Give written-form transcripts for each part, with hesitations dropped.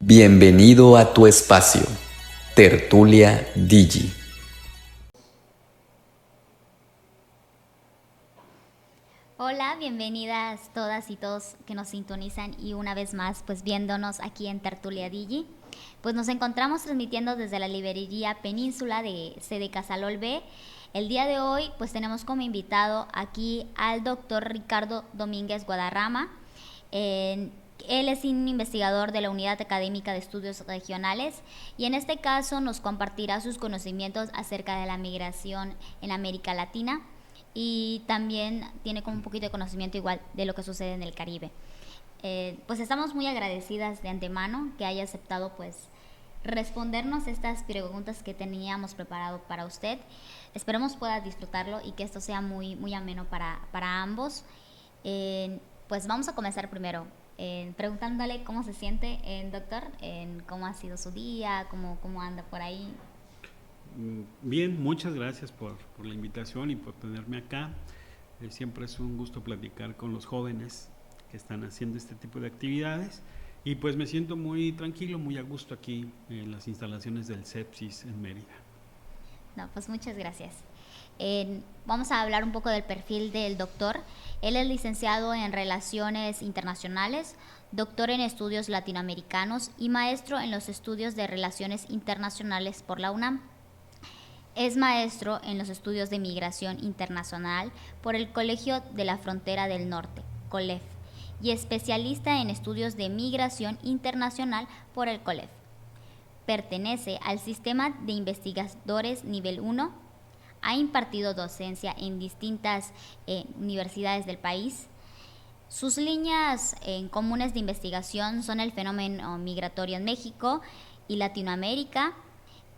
Bienvenido a tu espacio, Tertulia Digi. Hola, bienvenidas todas y todos que nos sintonizan y una vez más pues viéndonos aquí en Tertulia Digi. Pues nos encontramos transmitiendo desde la librería Península de sede Casalol B. El día de hoy pues tenemos como invitado aquí al doctor Ricardo Domínguez Guadarrama. Él es un investigador de la Unidad Académica de Estudios Regionales y en este caso nos compartirá sus conocimientos acerca de la migración en América Latina y también tiene como un poquito de conocimiento igual de lo que sucede en el Caribe. Pues estamos muy agradecidas de antemano que haya aceptado pues respondernos estas preguntas que teníamos preparado para usted. Esperemos pueda disfrutarlo y que esto sea muy ameno para ambos. Pues vamos a comenzar primero preguntándole cómo se siente, doctor, cómo ha sido su día, cómo anda por ahí. Bien, muchas gracias por la invitación y por tenerme acá. Siempre es un gusto platicar con los jóvenes que están haciendo este tipo de actividades y pues me siento muy tranquilo, muy a gusto aquí en las instalaciones del CEPSIS en Mérida. No, pues muchas gracias. Vamos a hablar un poco del perfil del doctor. Él es licenciado en Relaciones Internacionales, doctor en Estudios Latinoamericanos y maestro en los estudios de Relaciones Internacionales por la UNAM. Es maestro en los estudios de migración internacional por el Colegio de la Frontera del Norte, COLEF, y especialista en estudios de migración internacional por el COLEF. Pertenece al sistema de investigadores nivel 1. Ha impartido docencia en distintas universidades del país. Sus líneas comunes de investigación son el fenómeno migratorio en México y Latinoamérica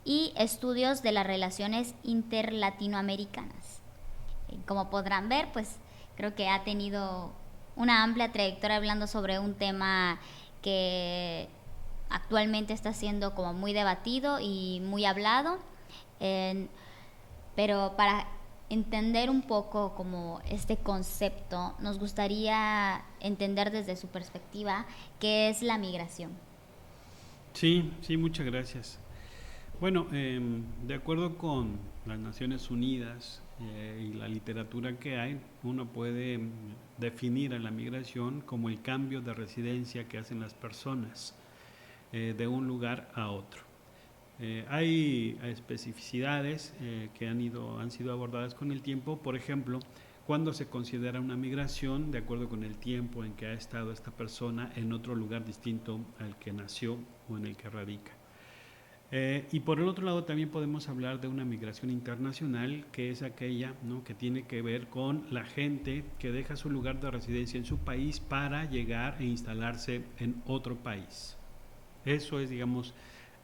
y estudios de las relaciones interlatinoamericanas. Como podrán ver, pues creo que ha tenido una amplia trayectoria hablando sobre un tema que actualmente está siendo como muy debatido y muy hablado, pero para entender un poco como este concepto, nos gustaría entender desde su perspectiva qué es la migración. Sí, muchas gracias. Bueno, de acuerdo con las Naciones Unidas y la literatura que hay, uno puede definir a la migración como el cambio de residencia que hacen las personas de un lugar a otro. Hay especificidades que han sido abordadas con el tiempo. Por ejemplo, cuando se considera una migración de acuerdo con el tiempo en que ha estado esta persona en otro lugar distinto al que nació o en el que radica. Y por el otro lado también podemos hablar de una migración internacional, que es aquella, ¿no?, que tiene que ver con la gente que deja su lugar de residencia en su país para llegar e instalarse en otro país. Eso es, digamos,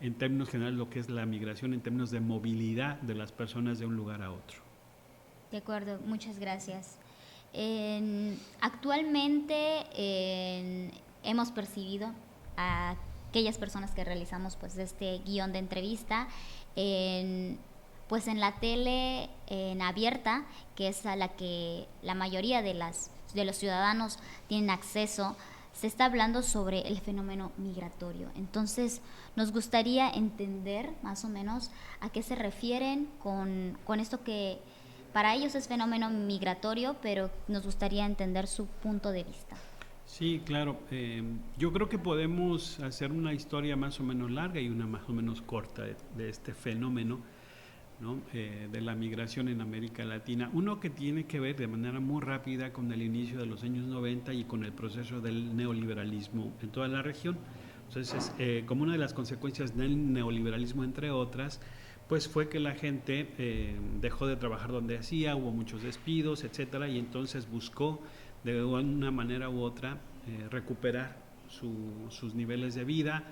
en términos generales lo que es la migración en términos de movilidad de las personas de un lugar a otro. De acuerdo, muchas gracias. Actualmente hemos percibido a aquellas personas que realizamos pues este guión de entrevista pues en la tele abierta, que es a la que la mayoría de los ciudadanos tienen acceso. Se está hablando sobre el fenómeno migratorio. Entonces, nos gustaría entender más o menos a qué se refieren con esto que para ellos es fenómeno migratorio, pero nos gustaría entender su punto de vista. Sí, claro. Yo creo que podemos hacer una historia más o menos larga y una más o menos corta de este fenómeno, ¿no?, de la migración en América Latina. Uno que tiene que ver de manera muy rápida con el inicio de los años 90 y con el proceso del neoliberalismo en toda la región. Entonces, como una de las consecuencias del neoliberalismo, entre otras, pues fue que la gente dejó de trabajar donde hacía, hubo muchos despidos, etcétera, y entonces buscó de una manera u otra recuperar sus niveles de vida,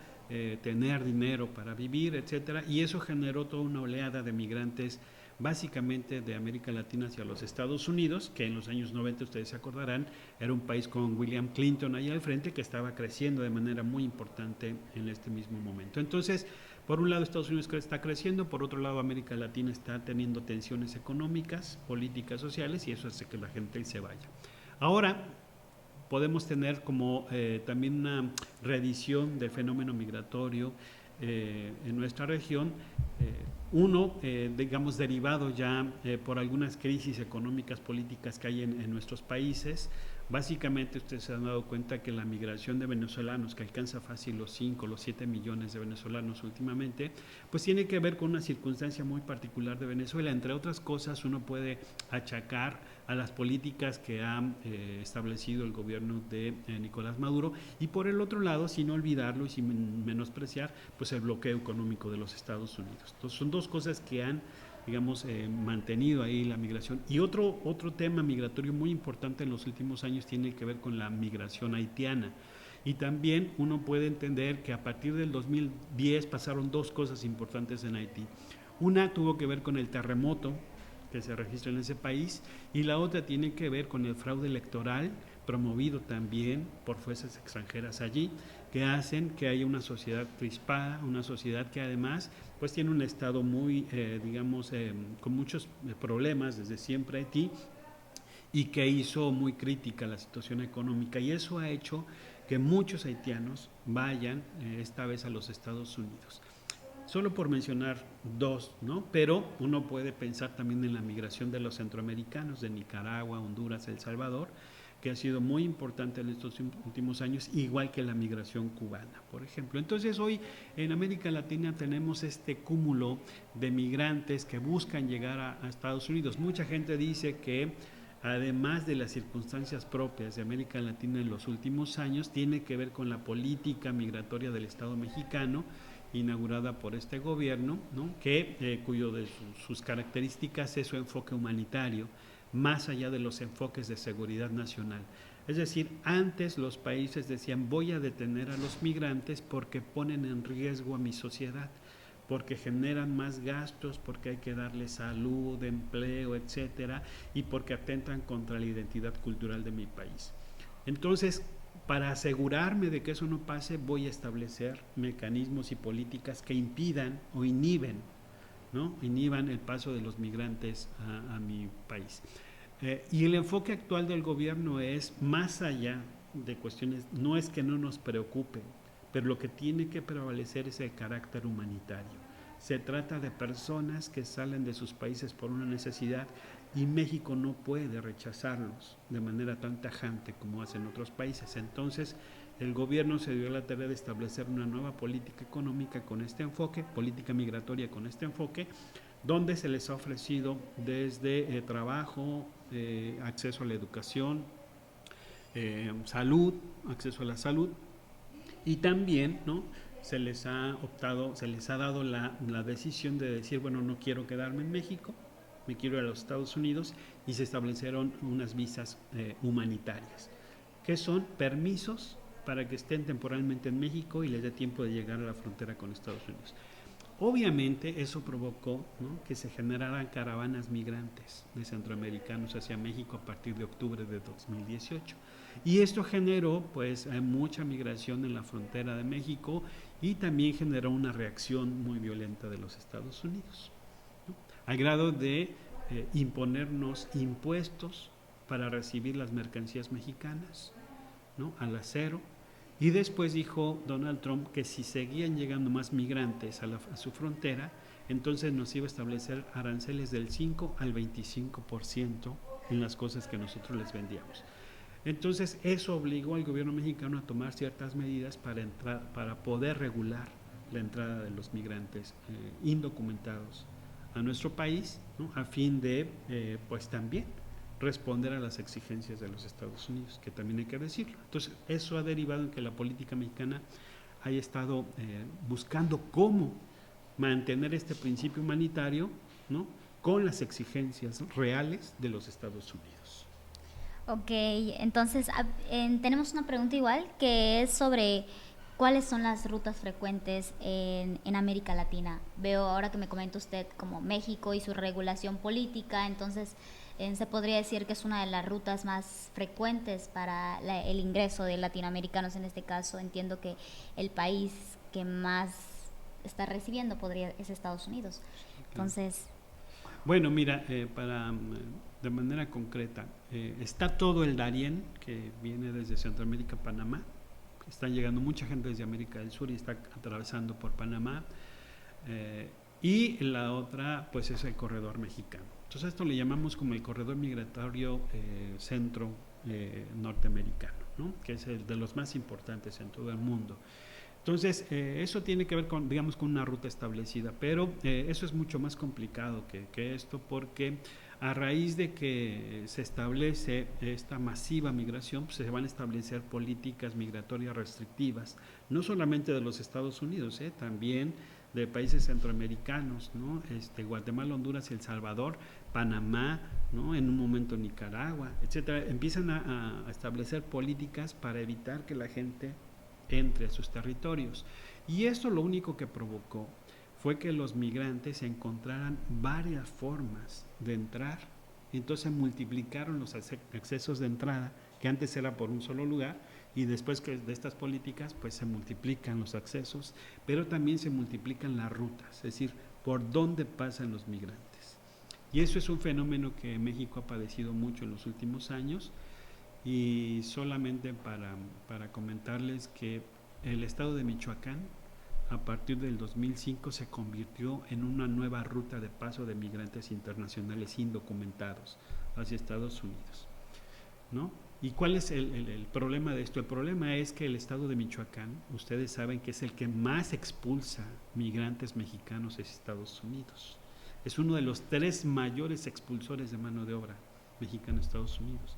tener dinero para vivir, etcétera, y eso generó toda una oleada de migrantes básicamente de América Latina hacia los Estados Unidos, que en los años 90, ustedes se acordarán, era un país con William Clinton ahí al frente que estaba creciendo de manera muy importante en este mismo momento. Entonces, por un lado Estados Unidos está creciendo, por otro lado América Latina está teniendo tensiones económicas, políticas, sociales, y eso hace que la gente se vaya. Ahora, podemos tener como también una reedición del fenómeno migratorio en nuestra región, uno, digamos, derivado ya por algunas crisis económicas, políticas que hay en nuestros países. Básicamente ustedes se han dado cuenta que la migración de venezolanos, que alcanza fácil los 5, los 7 millones de venezolanos últimamente, pues tiene que ver con una circunstancia muy particular de Venezuela. Entre otras cosas, uno puede achacar a las políticas que ha establecido el gobierno de Nicolás Maduro, y por el otro lado, sin olvidarlo y sin menospreciar, pues el bloqueo económico de los Estados Unidos. Entonces son dos cosas que han, digamos, mantenido ahí la migración. Y otro tema migratorio muy importante en los últimos años tiene que ver con la migración haitiana. Y también uno puede entender que a partir del 2010 pasaron dos cosas importantes en Haití. Una tuvo que ver con el terremoto que se registra en ese país, y la otra tiene que ver con el fraude electoral promovido también por fuerzas extranjeras allí, que hacen que haya una sociedad crispada, una sociedad que además pues tiene un estado muy, digamos, con muchos problemas desde siempre Haití, y que hizo muy crítica la situación económica, y eso ha hecho que muchos haitianos vayan esta vez a los Estados Unidos. Solo por mencionar dos, ¿no? Pero uno puede pensar también en la migración de los centroamericanos, de Nicaragua, Honduras, El Salvador, que ha sido muy importante en estos últimos años, igual que la migración cubana, por ejemplo. Entonces hoy en América Latina tenemos este cúmulo de migrantes que buscan llegar a Estados Unidos. Mucha gente dice que además de las circunstancias propias de América Latina en los últimos años, tiene que ver con la política migratoria del Estado mexicano, inaugurada por este gobierno, ¿no? Cuyo de sus características es su enfoque humanitario, más allá de los enfoques de seguridad nacional. Es decir, antes los países decían: voy a detener a los migrantes porque ponen en riesgo a mi sociedad, porque generan más gastos, porque hay que darles salud, empleo, etcétera, y porque atentan contra la identidad cultural de mi país. Entonces, para asegurarme de que eso no pase, voy a establecer mecanismos y políticas que impidan o inhiban el paso de los migrantes a mi país. Y el enfoque actual del gobierno es, más allá de cuestiones, no es que no nos preocupen, pero lo que tiene que prevalecer es el carácter humanitario. Se trata de personas que salen de sus países por una necesidad, y México no puede rechazarlos de manera tan tajante como hacen otros países. Entonces el gobierno se dio la tarea de establecer una nueva política económica con este enfoque, política migratoria con este enfoque, donde se les ha ofrecido desde trabajo, acceso a la educación, salud, acceso a la salud, y también, ¿no?, se les ha dado la decisión de decir: bueno, no quiero quedarme en México, me quiero ir a los Estados Unidos, y se establecieron unas visas humanitarias, que son permisos para que estén temporalmente en México y les dé tiempo de llegar a la frontera con Estados Unidos. Obviamente eso provocó, ¿no?, que se generaran caravanas migrantes de centroamericanos hacia México a partir de octubre de 2018. Y esto generó pues mucha migración en la frontera de México, y también generó una reacción muy violenta de los Estados Unidos, ¿no?, al grado de imponernos impuestos para recibir las mercancías mexicanas, ¿no?, al acero. Y después dijo Donald Trump que si seguían llegando más migrantes a su frontera, entonces nos iba a establecer aranceles del 5 al 25% en las cosas que nosotros les vendíamos. Entonces eso obligó al gobierno mexicano a tomar ciertas medidas para poder regular la entrada de los migrantes indocumentados a nuestro país, ¿no?, a fin de pues también responder a las exigencias de los Estados Unidos, que también hay que decirlo. Entonces eso ha derivado en que la política mexicana haya estado buscando cómo mantener este principio humanitario, ¿no?, con las exigencias reales de los Estados Unidos. Ok, entonces tenemos una pregunta igual, que es sobre cuáles son las rutas frecuentes en América Latina. Veo ahora que me comenta usted como México y su regulación política, entonces se podría decir que es una de las rutas más frecuentes para el ingreso de latinoamericanos. En este caso entiendo que el país que más está recibiendo es Estados Unidos. Entonces, Bueno, mira, de manera concreta, está todo el Darién, que viene desde Centroamérica a Panamá. Está llegando mucha gente desde América del Sur y está atravesando por Panamá. Y la otra, pues, es el corredor mexicano. Entonces, esto le llamamos como el corredor migratorio centro norteamericano, ¿no? Que es el de los más importantes en todo el mundo. Entonces, eso tiene que ver con, digamos, con una ruta establecida, pero eso es mucho más complicado que esto, porque a raíz de que se establece esta masiva migración, pues se van a establecer políticas migratorias restrictivas, no solamente de los Estados Unidos, también de países centroamericanos, ¿no? Guatemala, Honduras y El Salvador, Panamá, ¿no? En un momento Nicaragua, etcétera. Empiezan a establecer políticas para evitar que la gente entre a sus territorios. Y esto lo único que provocó fue que los migrantes encontraran varias formas de entrar. Entonces se multiplicaron los accesos de entrada, que antes era por un solo lugar, y después que de estas políticas pues se multiplican los accesos, pero también se multiplican las rutas, es decir, por dónde pasan los migrantes. Y eso es un fenómeno que México ha padecido mucho en los últimos años. Y solamente para comentarles que el estado de Michoacán, a partir del 2005, se convirtió en una nueva ruta de paso de migrantes internacionales indocumentados hacia Estados Unidos, ¿no? ¿Y cuál es el problema de esto? El problema es que el estado de Michoacán, ustedes saben que es el que más expulsa migrantes mexicanos hacia Estados Unidos. Es uno de los 3 mayores expulsores de mano de obra mexicana a Estados Unidos.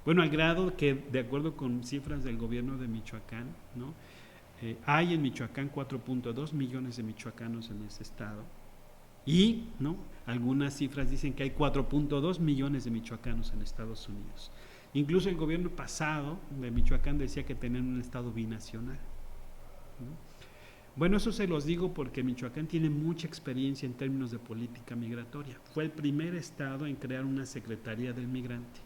Bueno, al grado que, de acuerdo con cifras del gobierno de Michoacán, ¿no? Hay en Michoacán 4.2 millones de michoacanos en ese estado. Y, ¿no? Algunas cifras dicen que hay 4.2 millones de michoacanos en Estados Unidos. Incluso el gobierno pasado de Michoacán decía que tenían un estado binacional, ¿no? Bueno, eso se los digo porque Michoacán tiene mucha experiencia en términos de política migratoria. Fue el primer estado en crear una Secretaría del Migrante.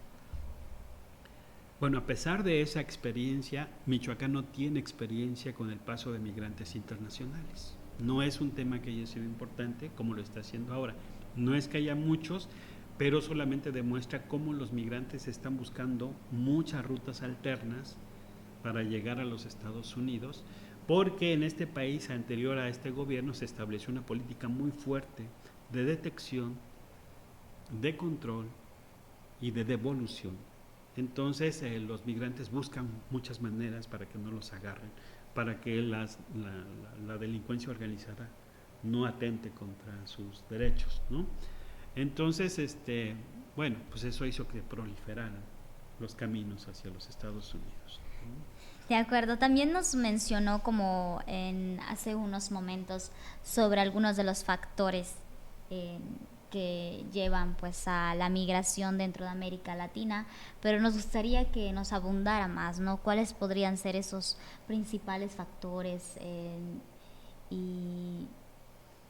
Bueno, a pesar de esa experiencia, Michoacán no tiene experiencia con el paso de migrantes internacionales. No es un tema que haya sido importante como lo está haciendo ahora. No es que haya muchos, pero solamente demuestra cómo los migrantes están buscando muchas rutas alternas para llegar a los Estados Unidos, porque en este país, anterior a este gobierno, se estableció una política muy fuerte de detección, de control y de devolución. Entonces los migrantes buscan muchas maneras para que no los agarren, para que la delincuencia organizada no atente contra sus derechos, ¿no? Entonces, bueno, pues eso hizo que proliferaran los caminos hacia los Estados Unidos, ¿no? De acuerdo, también nos mencionó como hace unos momentos sobre algunos de los factores que llevan pues a la migración dentro de América Latina, pero nos gustaría que nos abundara más, ¿no? ¿Cuáles podrían ser esos principales factores y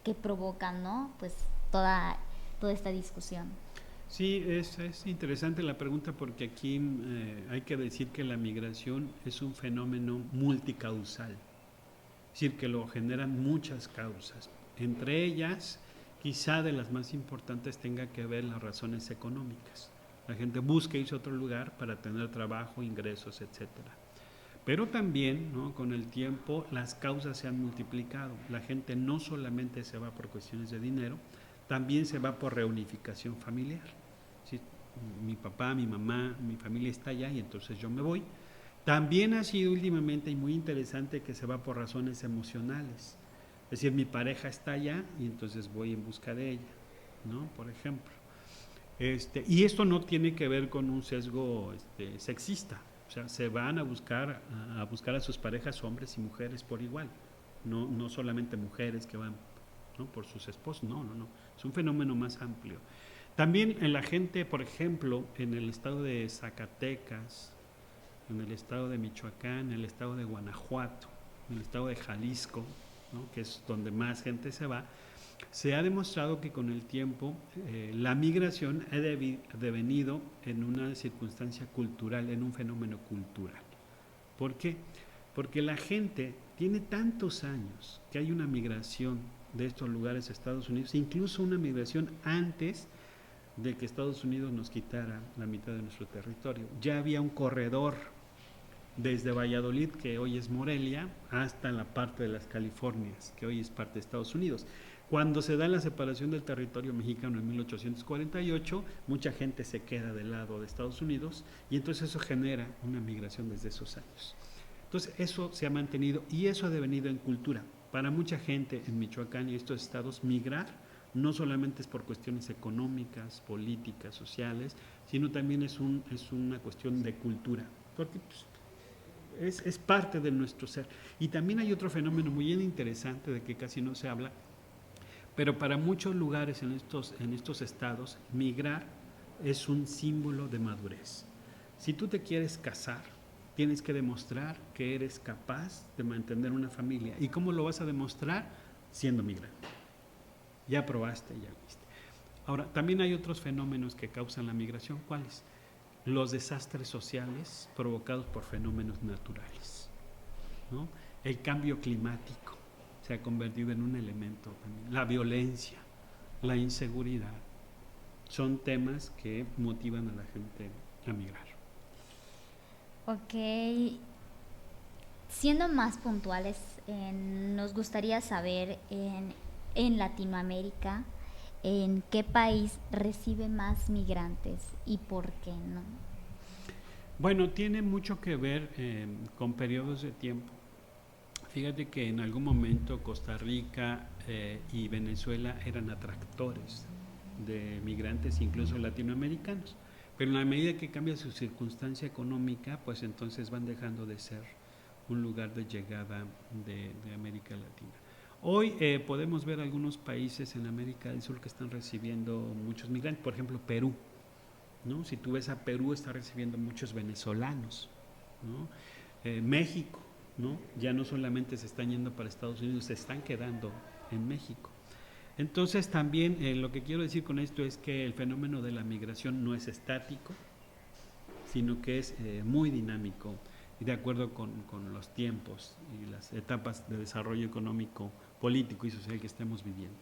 que provocan, ¿no? Pues toda esta discusión. Sí, es interesante la pregunta porque aquí hay que decir que la migración es un fenómeno multicausal, es decir, que lo generan muchas causas, entre ellas quizá de las más importantes tenga que ver las razones económicas. La gente busca irse a otro lugar para tener trabajo, ingresos, etcétera. Pero también, ¿no? Con el tiempo las causas se han multiplicado. La gente no solamente se va por cuestiones de dinero, también se va por reunificación familiar. ¿Sí? Mi papá, mi mamá, mi familia está allá y entonces yo me voy. También ha sido últimamente y muy interesante que se va por razones emocionales. Es decir, mi pareja está allá y entonces voy en busca de ella, ¿no? Por ejemplo. Y esto no tiene que ver con un sesgo sexista. O sea, se van a buscar a sus parejas, hombres y mujeres por igual. No solamente mujeres que van, ¿no? Por sus esposos. No. Es un fenómeno más amplio. También en la gente, por ejemplo, en el estado de Zacatecas, en el estado de Michoacán, en el estado de Guanajuato, en el estado de Jalisco, ¿no? Que es donde más gente se va, se ha demostrado que con el tiempo la migración ha devenido en una circunstancia cultural, en un fenómeno cultural. ¿Por qué? Porque la gente tiene tantos años que hay una migración de estos lugares a Estados Unidos, incluso una migración antes de que Estados Unidos nos quitara la mitad de nuestro territorio. Ya había un corredor desde Valladolid, que hoy es Morelia, hasta la parte de las Californias, que hoy es parte de Estados Unidos. Cuando se da la separación del territorio mexicano en 1848, mucha gente se queda del lado de Estados Unidos y entonces eso genera una migración desde esos años. Entonces eso se ha mantenido y eso ha devenido en cultura. Para mucha gente en Michoacán y estos estados, migrar no solamente es por cuestiones económicas, políticas, sociales, sino también es una cuestión de cultura, porque pues, es parte de nuestro ser. Y también hay otro fenómeno muy interesante de que casi no se habla, pero para muchos lugares en estos estados, migrar es un símbolo de madurez. Si tú te quieres casar, tienes que demostrar que eres capaz de mantener una familia. ¿Y cómo lo vas a demostrar? Siendo migrante. Ya probaste, ya viste. Ahora, también hay otros fenómenos que causan la migración. ¿Cuáles? Los desastres sociales provocados por fenómenos naturales, ¿no? El cambio climático se ha convertido en un elemento también. La violencia, la inseguridad, son temas que motivan a la gente a migrar. Ok, siendo más puntuales, nos gustaría saber en Latinoamérica, ¿en qué país recibe más migrantes y por qué no? Bueno, tiene mucho que ver con periodos de tiempo. Fíjate que en algún momento Costa Rica y Venezuela eran atractores de migrantes, incluso latinoamericanos. Pero en la medida que cambia su circunstancia económica, pues entonces van dejando de ser un lugar de llegada de América Latina. Hoy podemos ver algunos países en América del Sur que están recibiendo muchos migrantes, por ejemplo Perú, ¿no? Si tú ves a Perú, está recibiendo muchos venezolanos, ¿no? México, ¿no? Ya no solamente se están yendo para Estados Unidos, se están quedando en México. Entonces también lo que quiero decir con esto es que el fenómeno de la migración no es estático, sino que es muy dinámico y de acuerdo con los tiempos y las etapas de desarrollo económico, político y social que estemos viviendo.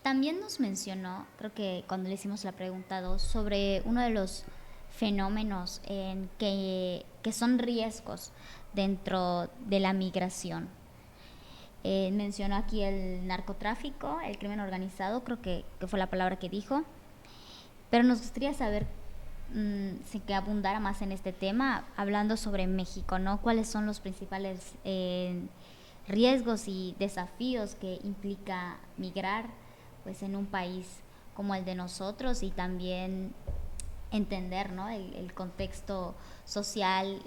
También nos mencionó, creo que cuando le hicimos la pregunta 2, sobre uno de los fenómenos que son riesgos dentro de la migración. Mencionó aquí el narcotráfico, el crimen organizado, creo que fue la palabra que dijo, pero nos gustaría saber si que abundara más en este tema, hablando sobre México, ¿no? ¿Cuáles son los principales riesgos y desafíos que implica migrar, pues, en un país como el de nosotros, y también entender, ¿no?, el contexto social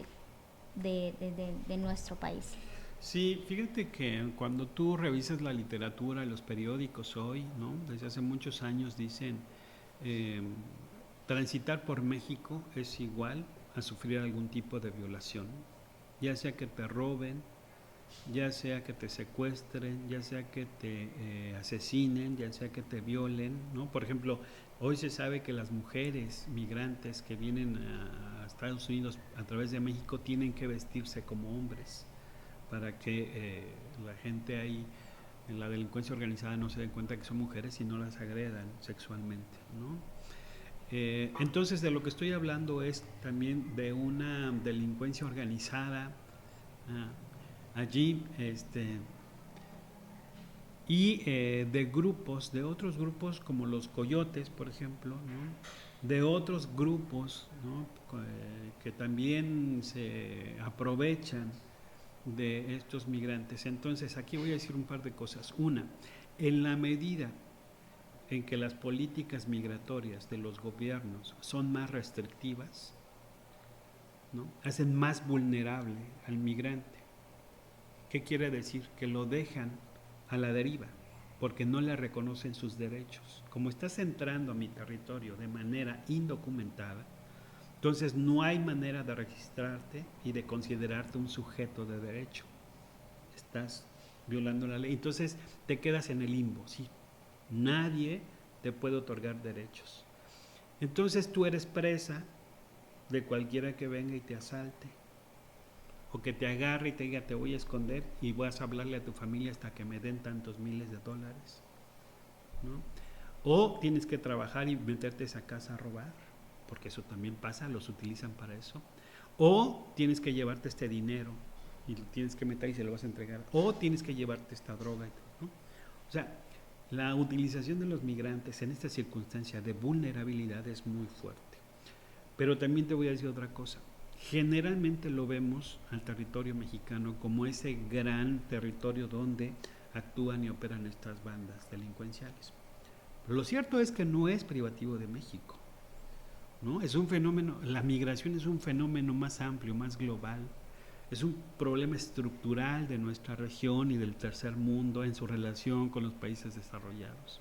de nuestro país? Sí, fíjate que cuando tú revisas la literatura, los periódicos hoy, ¿no? Desde hace muchos años dicen transitar por México es igual a sufrir algún tipo de violación, ya sea que te roben, ya sea que te secuestren, ya sea que te asesinen, ya sea que te violen, ¿no? Por ejemplo, hoy se sabe que las mujeres migrantes que vienen a Estados Unidos a través de México tienen que vestirse como hombres para que la gente ahí en la delincuencia organizada no se den cuenta que son mujeres y no las agredan sexualmente, ¿no? Entonces de lo que estoy hablando es también de una delincuencia organizada allí, y de grupos, de otros grupos como los coyotes, por ejemplo, ¿no? De otros grupos, ¿no? Que también se aprovechan de estos migrantes. Entonces aquí voy a decir un par de cosas. Una, en la medida en que las políticas migratorias de los gobiernos son más restrictivas, ¿no?, hacen más vulnerable al migrante. ¿Qué quiere decir? Que lo dejan a la deriva, porque no le reconocen sus derechos. Como estás entrando a mi territorio de manera indocumentada, entonces no hay manera de registrarte y de considerarte un sujeto de derecho. Estás violando la ley. Entonces te quedas en el limbo, ¿sí? Nadie te puede otorgar derechos. Entonces tú eres presa de cualquiera que venga y te asalte, o que te agarre y te diga te voy a esconder y vas a hablarle a tu familia hasta que me den tantos miles de dólares, ¿no? O tienes que trabajar y meterte a esa casa a robar, porque eso también pasa, los utilizan para eso. O tienes que llevarte este dinero y lo tienes que meter y se lo vas a entregar. O tienes que llevarte esta droga, ¿no? O sea, la utilización de los migrantes en esta circunstancia de vulnerabilidad es muy fuerte. Pero también te voy a decir otra cosa. Generalmente lo vemos al territorio mexicano como ese gran territorio donde actúan y operan estas bandas delincuenciales. Pero lo cierto es que no es privativo de México, ¿no? Es un fenómeno, la migración es un fenómeno más amplio, más global. Es un problema estructural de nuestra región y del tercer mundo en su relación con los países desarrollados.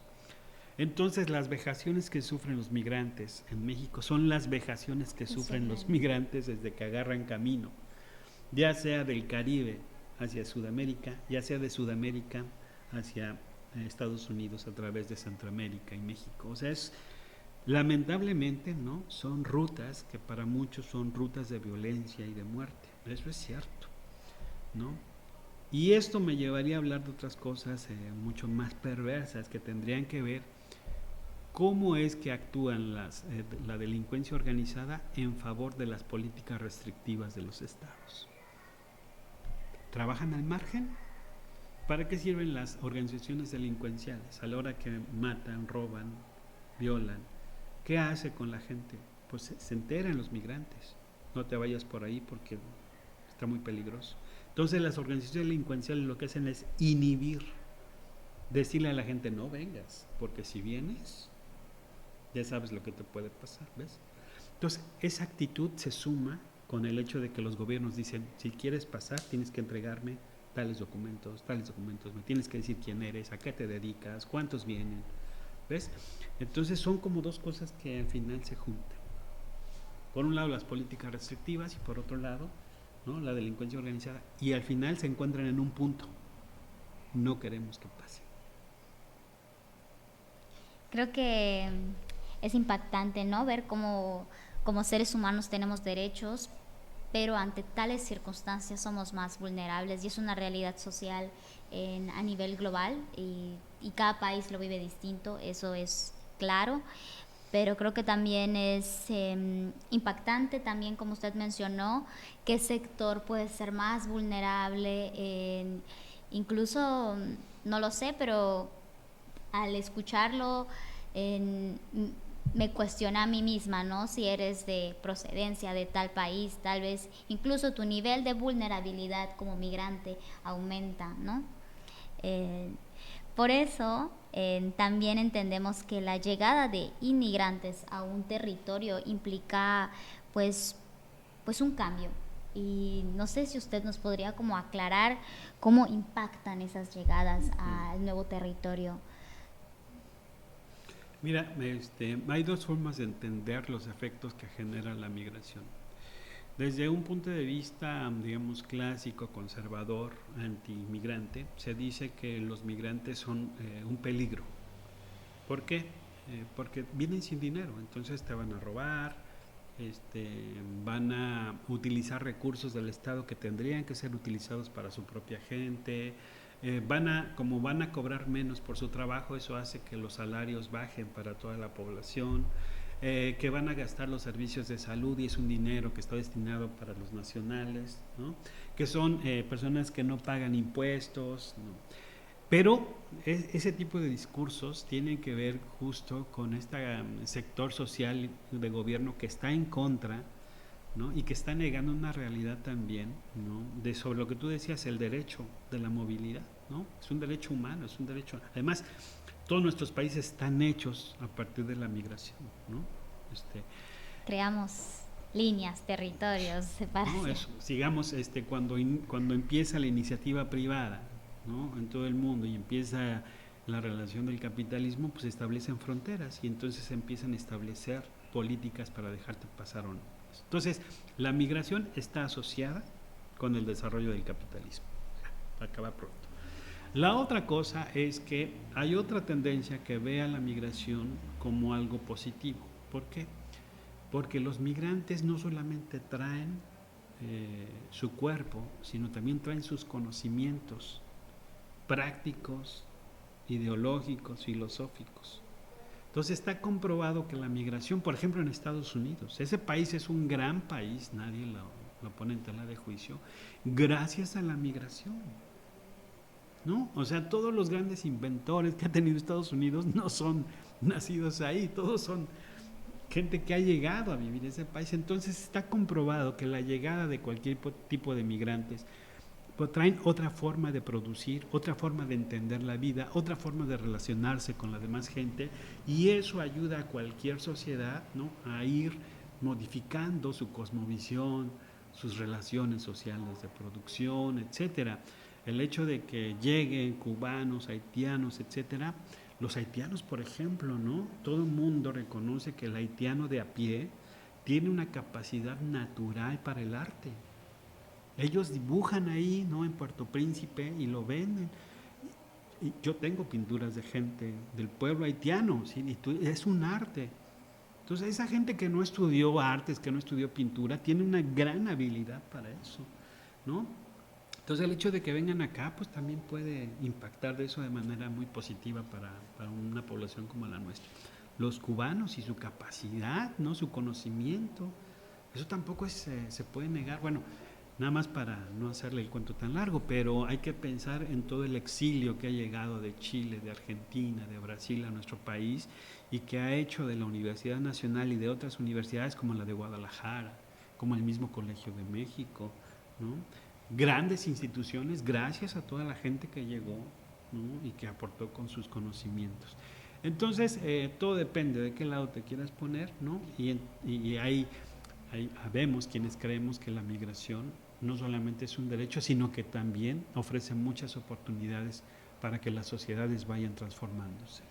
Entonces, las vejaciones que sufren los migrantes en México son las vejaciones que sufren los migrantes desde que agarran camino, ya sea del Caribe hacia Sudamérica, ya sea de Sudamérica hacia Estados Unidos a través de Centroamérica y México. O sea, lamentablemente, ¿no? Son rutas que para muchos son rutas de violencia y de muerte. Eso es cierto, ¿no? Y esto me llevaría a hablar de otras cosas mucho más perversas que tendrían que ver cómo es que actúan la delincuencia organizada en favor de las políticas restrictivas de los estados. ¿Trabajan al margen? ¿Para qué sirven las organizaciones delincuenciales? A la hora que matan, roban, violan, ¿qué hace con la gente? Pues se enteran los migrantes. No te vayas por ahí porque está muy peligroso. Entonces las organizaciones delincuenciales lo que hacen es inhibir, decirle a la gente no vengas, porque si vienes ya sabes lo que te puede pasar, ¿ves? Entonces esa actitud se suma con el hecho de que los gobiernos dicen si quieres pasar tienes que entregarme tales documentos, me tienes que decir quién eres, a qué te dedicas, cuántos vienen, ¿ves? Entonces son como dos cosas que al final se juntan. Por un lado las políticas restrictivas y por otro lado, ¿no?, la delincuencia organizada, y al final se encuentran en un punto. No queremos que pase. Creo que es impactante, ¿no?, ver cómo como seres humanos tenemos derechos, pero ante tales circunstancias somos más vulnerables, y es una realidad social a nivel global, y cada país lo vive distinto, eso es claro. Pero creo que también es impactante, también como usted mencionó, qué sector puede ser más vulnerable, incluso, no lo sé, pero al escucharlo me cuestiona a mí misma, ¿no? Si eres de procedencia de tal país, tal vez incluso tu nivel de vulnerabilidad como migrante aumenta, ¿no? Por eso también entendemos que la llegada de inmigrantes a un territorio implica pues un cambio, y no sé si usted nos podría como aclarar cómo impactan esas llegadas al nuevo territorio. Mira, hay dos formas de entender los efectos que genera la migración. Desde un punto de vista, digamos, clásico, conservador, anti-migrante, se dice que los migrantes son un peligro. ¿Por qué? Porque vienen sin dinero, entonces te van a robar, van a utilizar recursos del Estado que tendrían que ser utilizados para su propia gente, como van a cobrar menos por su trabajo, eso hace que los salarios bajen para toda la población, que van a gastar los servicios de salud y es un dinero que está destinado para los nacionales, ¿no?, que son personas que no pagan impuestos, ¿no? Pero ese tipo de discursos tienen que ver justo con este sector social de gobierno que está en contra, ¿no?, y que está negando una realidad también, ¿no?, sobre lo que tú decías, el derecho de la movilidad, ¿no? Es un derecho humano, es un derecho. Además, todos nuestros países están hechos a partir de la migración, ¿no? Creamos líneas, territorios, separación. No, sigamos, cuando empieza la iniciativa privada, ¿no?, en todo el mundo, y empieza la relación del capitalismo, pues se establecen fronteras y entonces se empiezan a establecer políticas para dejarte pasar o no. Entonces, la migración está asociada con el desarrollo del capitalismo. Acaba pronto. La otra cosa es que hay otra tendencia que ve a la migración como algo positivo. ¿Por qué? Porque los migrantes no solamente traen su cuerpo, sino también traen sus conocimientos prácticos, ideológicos, filosóficos. Entonces está comprobado que la migración, por ejemplo en Estados Unidos, ese país es un gran país, nadie lo pone en tela de juicio, gracias a la migración, ¿no? O sea, todos los grandes inventores que ha tenido Estados Unidos no son nacidos ahí, todos son gente que ha llegado a vivir en ese país. Entonces está comprobado que la llegada de cualquier tipo de migrantes pues traen otra forma de producir, otra forma de entender la vida, otra forma de relacionarse con la demás gente, y eso ayuda a cualquier sociedad, ¿no?, a ir modificando su cosmovisión, sus relaciones sociales de producción, etcétera. El hecho de que lleguen cubanos, haitianos, etcétera. Los haitianos, por ejemplo, ¿no? Todo el mundo reconoce que el haitiano de a pie tiene una capacidad natural para el arte. Ellos dibujan ahí, ¿no?, en Puerto Príncipe y lo venden. Y yo tengo pinturas de gente del pueblo haitiano, ¿sí? Es un arte. Entonces, esa gente que no estudió artes, que no estudió pintura, tiene una gran habilidad para eso, ¿no? Entonces, el hecho de que vengan acá, pues también puede impactar de eso de manera muy positiva para una población como la nuestra. Los cubanos y su capacidad, ¿no?, su conocimiento, eso tampoco se puede negar. Bueno, nada más para no hacerle el cuento tan largo, pero hay que pensar en todo el exilio que ha llegado de Chile, de Argentina, de Brasil a nuestro país, y que ha hecho de la Universidad Nacional y de otras universidades como la de Guadalajara, como el mismo Colegio de México, ¿no?, grandes instituciones gracias a toda la gente que llegó, ¿no?, y que aportó con sus conocimientos. Entonces, todo depende de qué lado te quieras poner, ¿no? Y ahí vemos quienes creemos que la migración no solamente es un derecho, sino que también ofrece muchas oportunidades para que las sociedades vayan transformándose.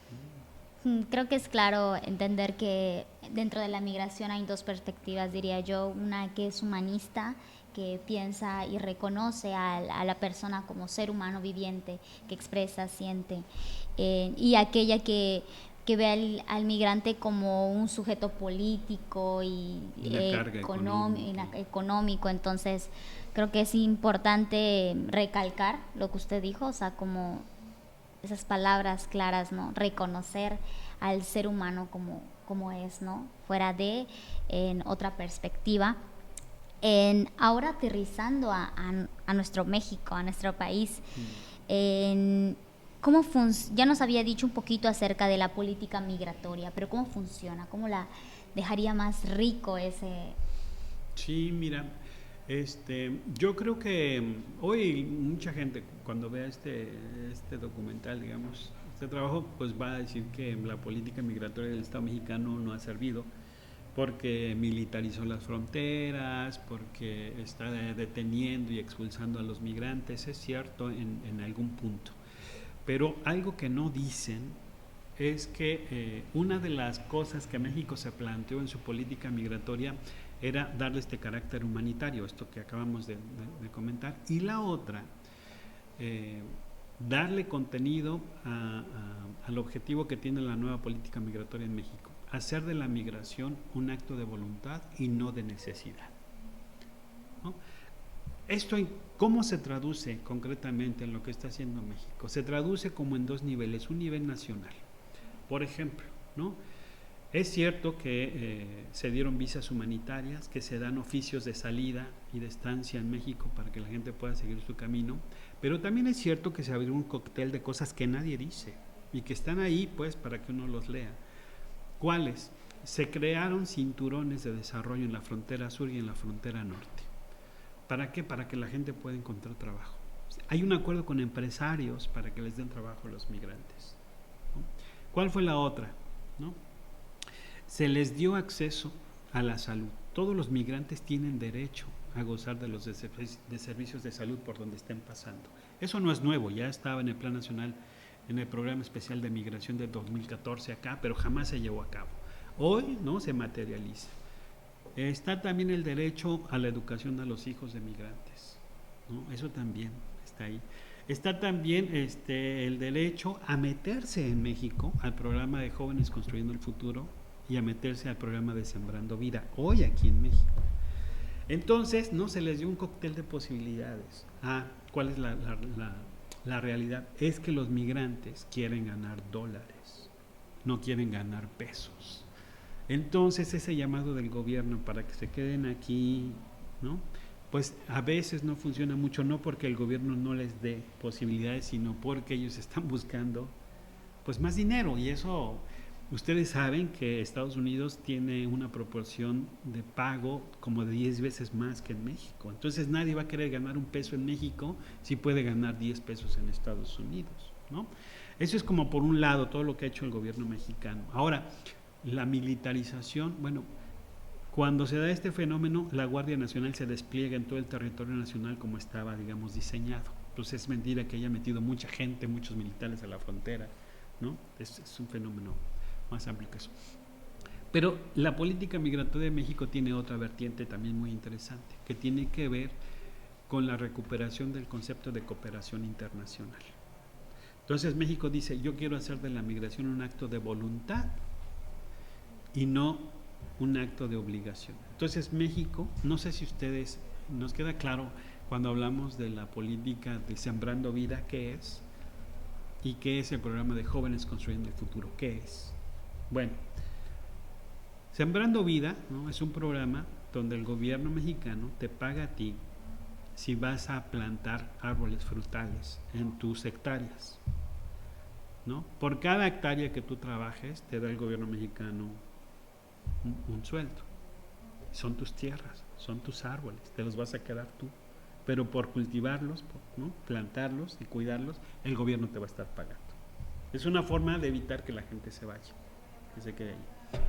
Creo que es claro entender que dentro de la migración hay dos perspectivas, diría yo. Una que es humanista, que piensa y reconoce a la persona como ser humano viviente, que expresa, siente, y aquella que ve al migrante como un sujeto político y económico. Entonces, creo que es importante recalcar lo que usted dijo, o sea, como esas palabras claras, ¿no? Reconocer al ser humano como es, ¿no? Fuera de, en otra perspectiva. Ahora aterrizando a nuestro México, a nuestro país, ya nos había dicho un poquito acerca de la política migratoria, pero ¿cómo funciona? ¿Cómo la dejaría más rico ese? Sí, mira, yo creo que hoy mucha gente cuando vea este documental, digamos, este trabajo, pues va a decir que la política migratoria del Estado mexicano no ha servido porque militarizó las fronteras, porque está deteniendo y expulsando a los migrantes. Es cierto en algún punto, pero algo que no dicen es que una de las cosas que México se planteó en su política migratoria era darle este carácter humanitario, esto que acabamos de comentar, y la otra, darle contenido al objetivo que tiene la nueva política migratoria en México: hacer de la migración un acto de voluntad y no de necesidad, ¿no? Esto, ¿cómo se traduce concretamente en lo que está haciendo México? Se traduce como en dos niveles: un nivel nacional. Por ejemplo, ¿no?, es cierto que se dieron visas humanitarias, que se dan oficios de salida y de estancia en México para que la gente pueda seguir su camino, pero también es cierto que se abrió un cóctel de cosas que nadie dice y que están ahí, pues, para que uno los lea. ¿Cuáles? Se crearon cinturones de desarrollo en la frontera sur y en la frontera norte. ¿Para qué? Para que la gente pueda encontrar trabajo. Hay un acuerdo con empresarios para que les den trabajo a los migrantes, ¿no? ¿Cuál fue la otra? ¿No? Se les dio acceso a la salud. Todos los migrantes tienen derecho a gozar de los servicios de salud por donde estén pasando. Eso no es nuevo, ya estaba en el Plan Nacional, en el Programa Especial de Migración de 2014 acá, pero jamás se llevó a cabo. Hoy no se materializa. Está también el derecho a la educación a los hijos de migrantes, ¿no? Eso también está ahí. Está también el derecho a meterse en México al programa de Jóvenes Construyendo el Futuro y a meterse al programa de Sembrando Vida, hoy aquí en México. Entonces, no se les dio un cóctel de posibilidades. ¿Cuál es la realidad? Es que los migrantes quieren ganar dólares, no quieren ganar pesos. Entonces, ese llamado del gobierno para que se queden aquí, ¿no? Pues a veces no funciona mucho, no porque el gobierno no les dé posibilidades, sino porque ellos están buscando pues más dinero, y eso ustedes saben que Estados Unidos tiene una proporción de pago como de 10 veces más que en México. Entonces nadie va a querer ganar un peso en México si puede ganar 10 pesos en Estados Unidos, ¿no? Eso es como por un lado todo lo que ha hecho el gobierno mexicano. Ahora, la militarización, bueno, cuando se da este fenómeno, la Guardia Nacional se despliega en todo el territorio nacional como estaba, digamos, diseñado. Entonces es mentira que haya metido mucha gente, muchos militares a la frontera, ¿no? Es un fenómeno más amplio que eso. Pero la política migratoria de México tiene otra vertiente también muy interesante, que tiene que ver con la recuperación del concepto de cooperación internacional. Entonces México dice, yo quiero hacer de la migración un acto de voluntad y no un acto de obligación. Entonces México, no sé si ustedes, nos queda claro cuando hablamos de la política de Sembrando Vida, ¿qué es? ¿Y qué es el programa de Jóvenes Construyendo el Futuro? ¿Qué es? Bueno, Sembrando Vida, ¿no? Es un programa donde el gobierno mexicano te paga a ti si vas a plantar árboles frutales en tus hectáreas, ¿no? Por cada hectárea que tú trabajes, te da el gobierno mexicano un sueldo. Son tus tierras, son tus árboles, te los vas a quedar tú. Pero por cultivarlos, ¿no? Plantarlos y cuidarlos, el gobierno te va a estar pagando. Es una forma de evitar que la gente se vaya, que se quede ahí.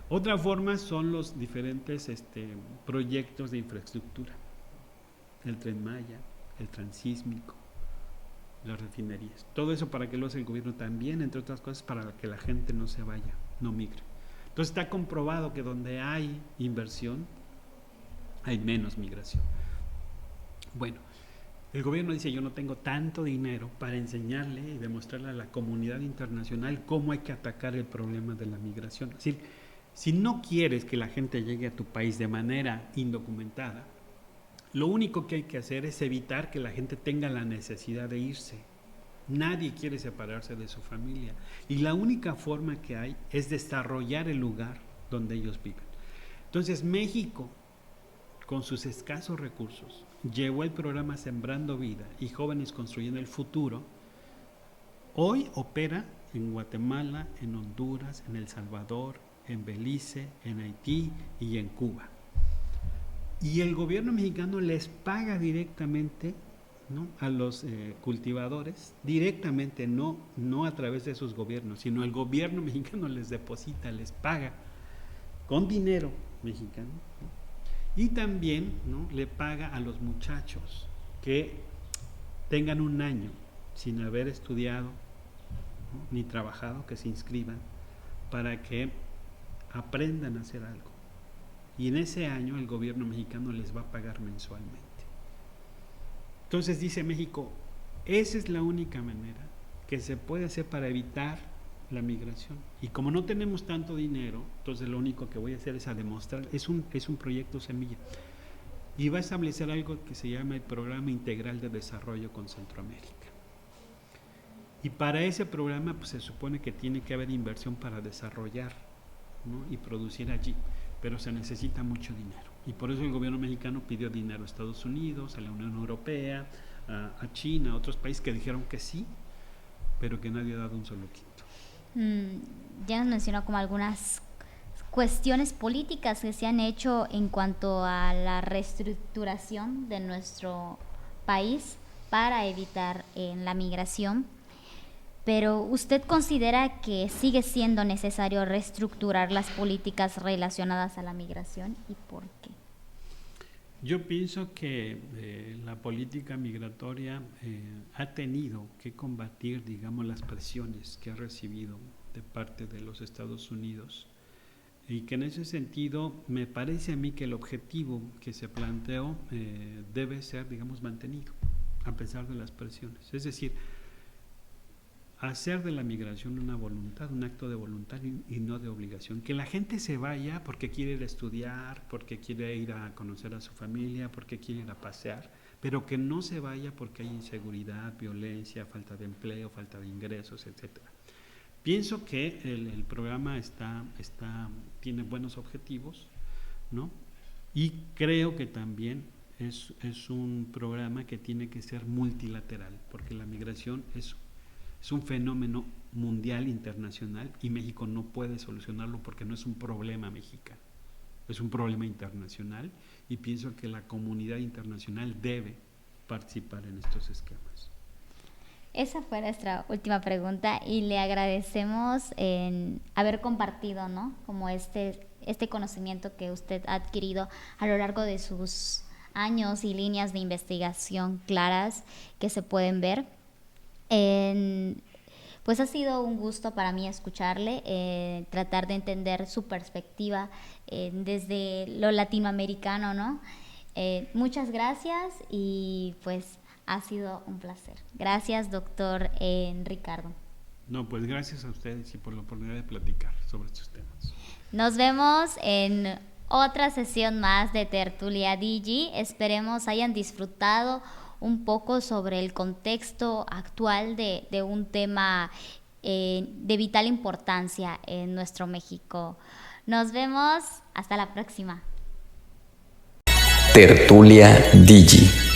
Otra forma son los diferentes proyectos de infraestructura. El Tren Maya, el Transísmico, las refinerías. Todo eso para que lo hace el gobierno también, entre otras cosas, para que la gente no se vaya, no migre. Entonces está comprobado que donde hay inversión, hay menos migración. Bueno, el gobierno dice, yo no tengo tanto dinero para enseñarle y demostrarle a la comunidad internacional cómo hay que atacar el problema de la migración. Es decir, si no quieres que la gente llegue a tu país de manera indocumentada, lo único que hay que hacer es evitar que la gente tenga la necesidad de irse. Nadie quiere separarse de su familia. Y la única forma que hay es desarrollar el lugar donde ellos viven. Entonces México, con sus escasos recursos, llevó el programa Sembrando Vida y Jóvenes Construyendo el Futuro. Hoy opera en Guatemala, en Honduras, en El Salvador, en Belice, en Haití y en Cuba. Y el gobierno mexicano les paga directamente, ¿no?, a los cultivadores, directamente, no a través de sus gobiernos, sino el gobierno mexicano les deposita, les paga con dinero mexicano, ¿no? Y también, ¿no?, le paga a los muchachos que tengan un año sin haber estudiado, ¿no?, ni trabajado, que se inscriban para que aprendan a hacer algo. Y en ese año el gobierno mexicano les va a pagar mensualmente. Entonces dice México, esa es la única manera que se puede hacer para evitar la migración. Y como no tenemos tanto dinero, entonces lo único que voy a hacer es a demostrar, es un proyecto semilla. Y va a establecer algo que se llama el Programa Integral de Desarrollo con Centroamérica. Y para ese programa pues se supone que tiene que haber inversión para desarrollar, ¿no?, y producir allí, pero se necesita mucho dinero. Y por eso el gobierno mexicano pidió dinero a Estados Unidos, a la Unión Europea, a China, a otros países que dijeron que sí, pero que nadie ha dado un solo quinto. Ya nos mencionó como algunas cuestiones políticas que se han hecho en cuanto a la reestructuración de nuestro país para evitar la migración. Pero ¿usted considera que sigue siendo necesario reestructurar las políticas relacionadas a la migración y por qué? Yo pienso que la política migratoria ha tenido que combatir, digamos, las presiones que ha recibido de parte de los Estados Unidos, y que en ese sentido me parece a mí que el objetivo que se planteó debe ser, digamos, mantenido a pesar de las presiones. Es decir, hacer de la migración una voluntad, un acto de voluntad y no de obligación. Que la gente se vaya porque quiere ir a estudiar, porque quiere ir a conocer a su familia, porque quiere ir a pasear, pero que no se vaya porque hay inseguridad, violencia, falta de empleo, falta de ingresos, etcétera. Pienso que el programa tiene buenos objetivos, ¿no? Y creo que también es un programa que tiene que ser multilateral, porque la migración es un fenómeno mundial, internacional, y México no puede solucionarlo porque no es un problema mexicano, es un problema internacional, y pienso que la comunidad internacional debe participar en estos esquemas. Esa fue nuestra última pregunta y le agradecemos en haber compartido, ¿no? Como este conocimiento que usted ha adquirido a lo largo de sus años y líneas de investigación claras que se pueden ver. Pues ha sido un gusto para mí escucharle, tratar de entender su perspectiva desde lo latinoamericano, ¿no? Muchas gracias y pues ha sido un placer. Gracias, doctor Ricardo. No, pues gracias a ustedes y por la oportunidad de platicar sobre estos temas. Nos vemos en otra sesión más de Tertulia Digi. Esperemos hayan disfrutado un poco sobre el contexto actual de un tema de vital importancia en nuestro México. Nos vemos, hasta la próxima. Tertulia Digi.